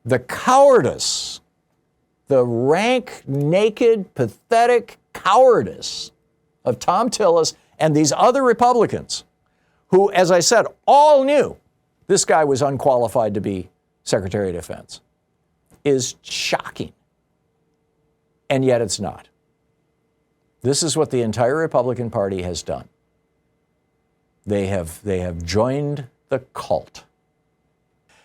the cowardice, the rank, naked, pathetic cowardice of Thom Tillis and these other Republicans who, as I said, all knew this guy was unqualified to be Secretary of Defense, is shocking. And yet it's not. This is what the entire Republican Party has done. They have joined the cult.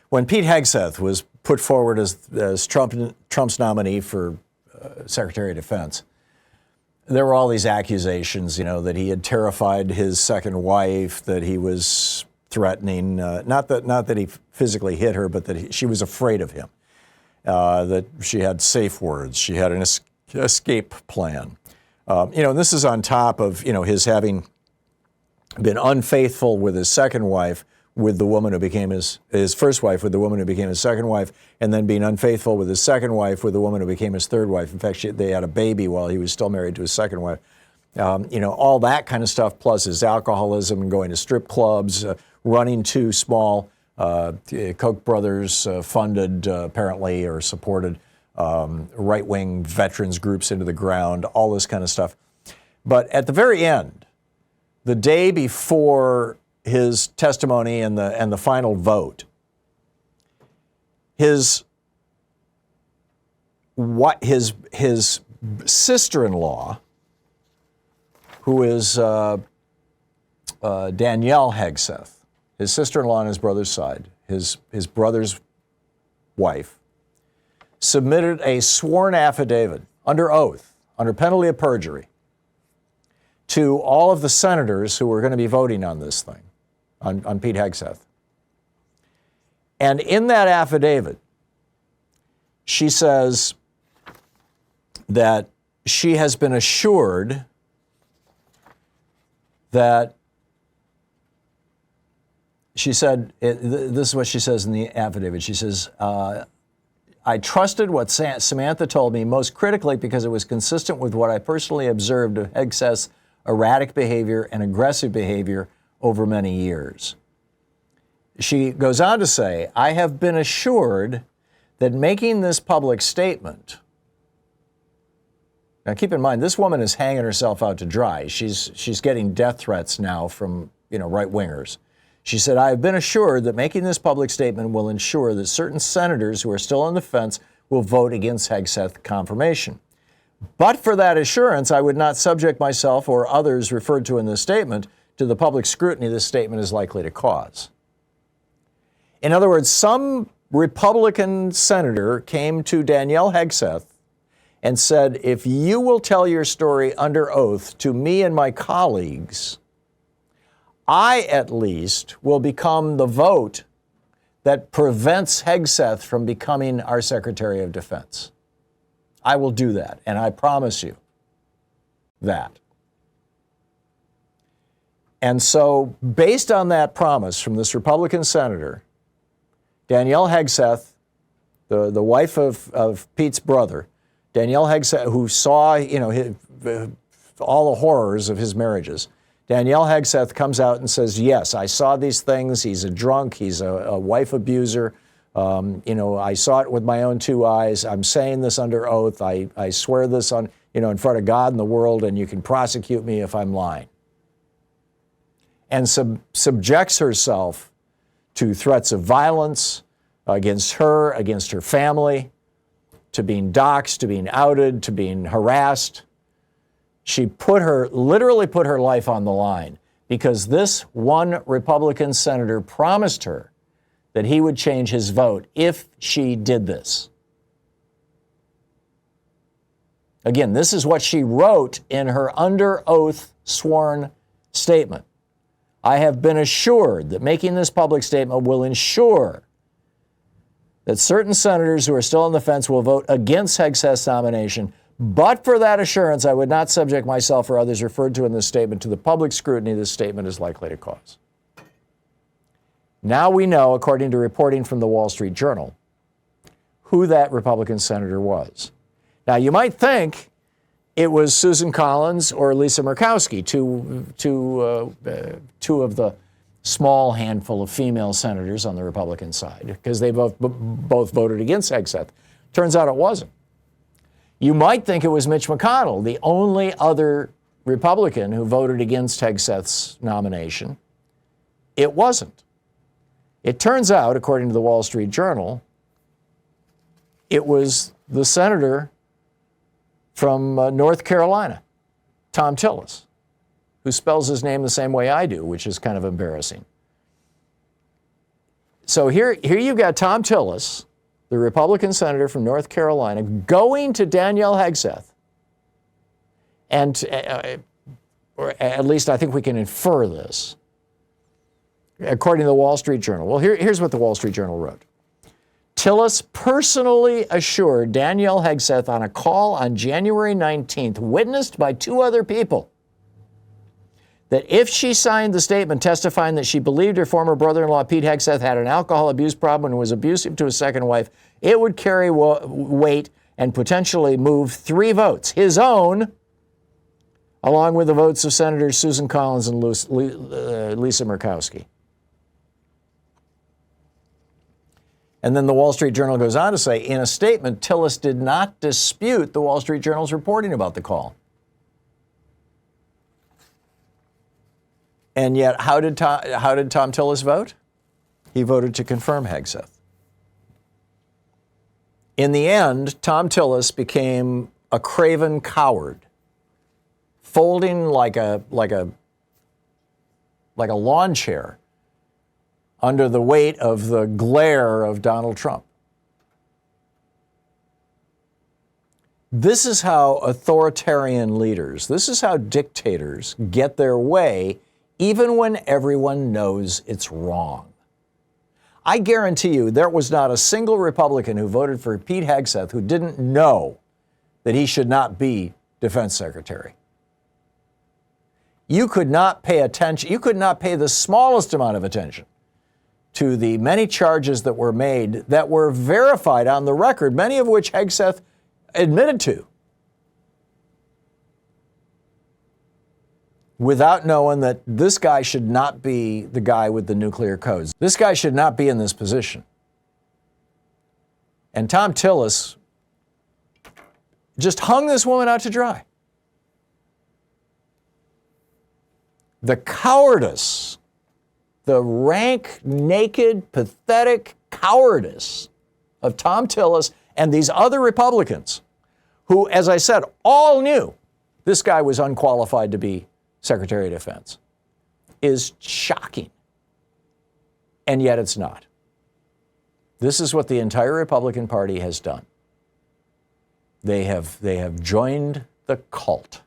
When Pete Hegseth was put forward as Trump's nominee for Secretary of Defense, there were all these accusations, that he had terrified his second wife, that he was threatening, not that he physically hit her, but that she was afraid of him, that she had safe words, she had an escape plan. And this is on top of, his having been unfaithful with his second wife, with the woman who became his first wife, with the woman who became his second wife, and then being unfaithful with his second wife, with the woman who became his third wife. In fact, they had a baby while he was still married to his second wife. All that kind of stuff, plus his alcoholism and going to strip clubs, running two small Koch brothers funded, apparently, or supported right-wing veterans groups into the ground, all this kind of stuff. But at the very end, the day before his testimony and the final vote, his sister-in-law, who is Danielle Hegseth, his sister-in-law on his brother's side, his brother's wife, submitted a sworn affidavit under oath, under penalty of perjury, to all of the senators who were going to be voting on this thing, on Pete Hegseth. And in that affidavit, she says that she has been assured that, she said, this is what she says in the affidavit. She says, I trusted what Samantha told me, most critically because it was consistent with what I personally observed of Hegseth's erratic behavior and aggressive behavior over many years. She goes on to say, I have been assured that making this public statement, now keep in mind, this woman is hanging herself out to dry. She's getting death threats now from, right-wingers. She said, I have been assured that making this public statement will ensure that certain senators who are still on the fence will vote against Hegseth confirmation. But for that assurance, I would not subject myself or others referred to in this statement to the public scrutiny this statement is likely to cause. In other words, some Republican senator came to Danielle Hegseth and said, if you will tell your story under oath to me and my colleagues, I at least will become the vote that prevents Hegseth from becoming our Secretary of Defense. I will do that, and I promise you that. And so, based on that promise from this Republican senator, Danielle Hegseth, the wife of Pete's brother, Danielle Hegseth, who saw, all the horrors of his marriages, Danielle Hegseth comes out and says, yes, I saw these things. He's a drunk. He's a wife abuser. I saw it with my own two eyes. I'm saying this under oath. I swear this on, in front of God and the world, and you can prosecute me if I'm lying. And subjects herself to threats of violence against her family, to being doxxed, to being outed, to being harassed. She literally put her life on the line because this one Republican senator promised her that he would change his vote if she did this. Again, this is what she wrote in her under oath sworn statement. I have been assured that making this public statement will ensure that certain senators who are still on the fence will vote against Hegseth's nomination. But for that assurance, I would not subject myself or others referred to in this statement to the public scrutiny this statement is likely to cause. Now we know, according to reporting from the Wall Street Journal, who that Republican senator was. Now, you might think it was Susan Collins or Lisa Murkowski, two of the small handful of female senators on the Republican side, because they both voted against Hegseth. Turns out it wasn't. You might think it was Mitch McConnell, the only other Republican who voted against Hegseth's nomination. It wasn't. It turns out, according to the Wall Street Journal, it was the senator from North Carolina, Thom Tillis, who spells his name the same way I do, which is kind of embarrassing. So here you've got Thom Tillis, the Republican senator from North Carolina, going to Danielle Hegseth. And, or at least I think we can infer this, according to the Wall Street Journal. Well, here's what the Wall Street Journal wrote. Tillis personally assured Danielle Hegseth on a call on January 19th, witnessed by two other people, that if she signed the statement testifying that she believed her former brother-in-law, Pete Hegseth, had an alcohol abuse problem and was abusive to his second wife, it would carry weight and potentially move 3 votes, his own, along with the votes of Senators Susan Collins and Lisa Murkowski. And then the Wall Street Journal goes on to say, in a statement, Tillis did not dispute the Wall Street Journal's reporting about the call. And yet, how did Thom Tillis vote? He voted to confirm Hegseth. In the end, Thom Tillis became a craven coward, folding like a lawn chair under the weight of the glare of Donald Trump. This is how authoritarian leaders, this is how dictators get their way, even when everyone knows it's wrong. I guarantee you there was not a single Republican who voted for Pete Hegseth who didn't know that he should not be defense secretary. You could not pay attention, you could not pay the smallest amount of attention to the many charges that were made that were verified on the record, many of which Hegseth admitted to, without knowing that this guy should not be the guy with the nuclear codes. This guy should not be in this position. And Thom Tillis just hung this woman out to dry. The cowardice, the rank, naked, pathetic cowardice of Thom Tillis and these other Republicans who, as I said, all knew this guy was unqualified to be Secretary of Defense, is shocking. And yet it's not. This is what the entire Republican Party has done. They have joined the cult.